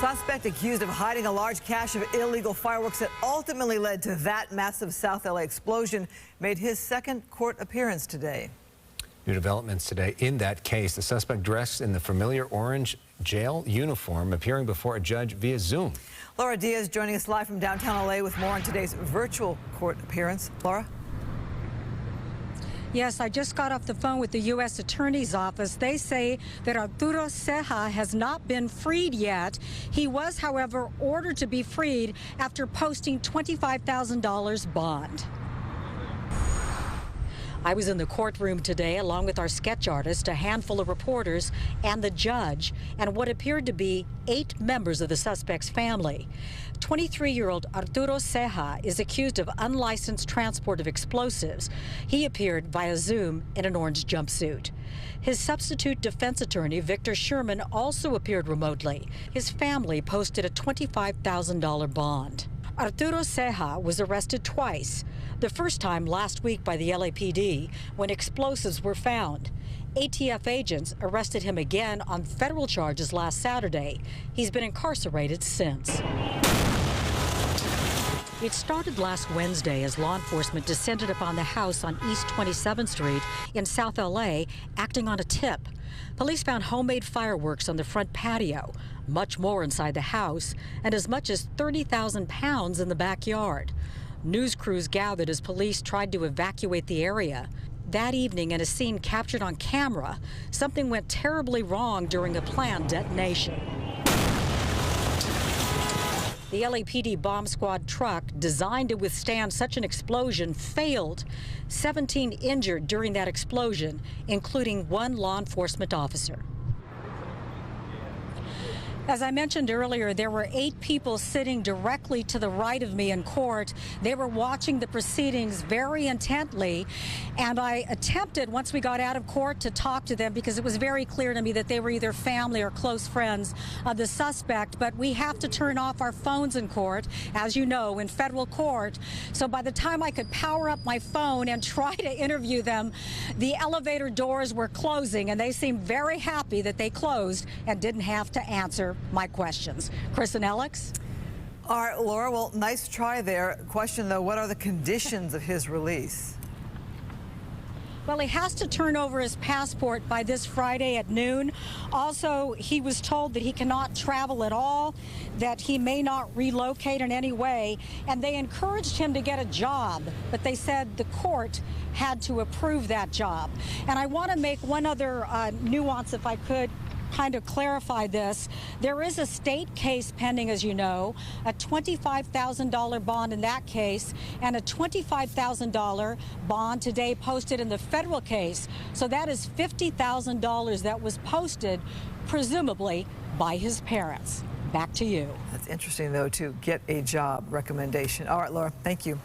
Suspect accused of hiding a large cache of illegal fireworks that ultimately led to that massive South LA explosion made his second court appearance today. New developments today in that case. The suspect dressed in the familiar orange jail uniform appearing before a judge via Zoom. Laura Diaz joining us live from downtown LA with more on today's virtual court appearance. Laura? Yes, I just got off the phone with the U.S. Attorney's Office. They say that Arturo Ceja has not been freed yet. He was, however, ordered to be freed after posting $25,000 bond. I was in the courtroom today along with our sketch artist, a handful of reporters, and the judge, and what appeared to be 8 members of the suspect's family. 23-year-old Arturo Ceja is accused of unlicensed transport of explosives. He appeared via Zoom in an orange jumpsuit. His substitute defense attorney, Victor Sherman, also appeared remotely. His family posted a $25,000 bond. Arturo Ceja was arrested twice. The first time last week by the LAPD when explosives were found. ATF agents arrested him again on federal charges last Saturday. He's been incarcerated since. It started last Wednesday as law enforcement descended upon the house on East 27th Street in South LA, acting on a tip. Police found homemade fireworks on the front patio, much more inside the house, and as much as 30,000 pounds in the backyard. News crews gathered as police tried to evacuate the area. That evening, in a scene captured on camera, something went terribly wrong during a planned detonation. The LAPD bomb squad truck designed to withstand such an explosion failed. 17 injured during that explosion, including 1 law enforcement officer. As I mentioned earlier, there were 8 people sitting directly to the right of me in court. They were watching the proceedings very intently, and I attempted, once we got out of court, to talk to them because it was very clear to me that they were either family or close friends of the suspect. But we have to turn off our phones in court, as you know, in federal court. So by the time I could power up my phone and try to interview them, the elevator doors were closing, and they seemed very happy that they closed and didn't have to answer my questions. Chris and Alex? All right, Laura, well, nice try there. Question, though, what are the conditions of his release? Well, he has to turn over his passport by this Friday at noon. Also, he was told that he cannot travel at all, that he may not relocate in any way, and they encouraged him to get a job, but they said the court had to approve that job. And I want to make one other nuance, if I could, kind of clarify this. There is a state case pending, as you know, a $25,000 bond in that case, and a $25,000 bond today posted in the federal case. So that is $50,000 that was posted, presumably by his parents. Back to you. That's interesting, though, to get a job recommendation. All right, Laura, thank you.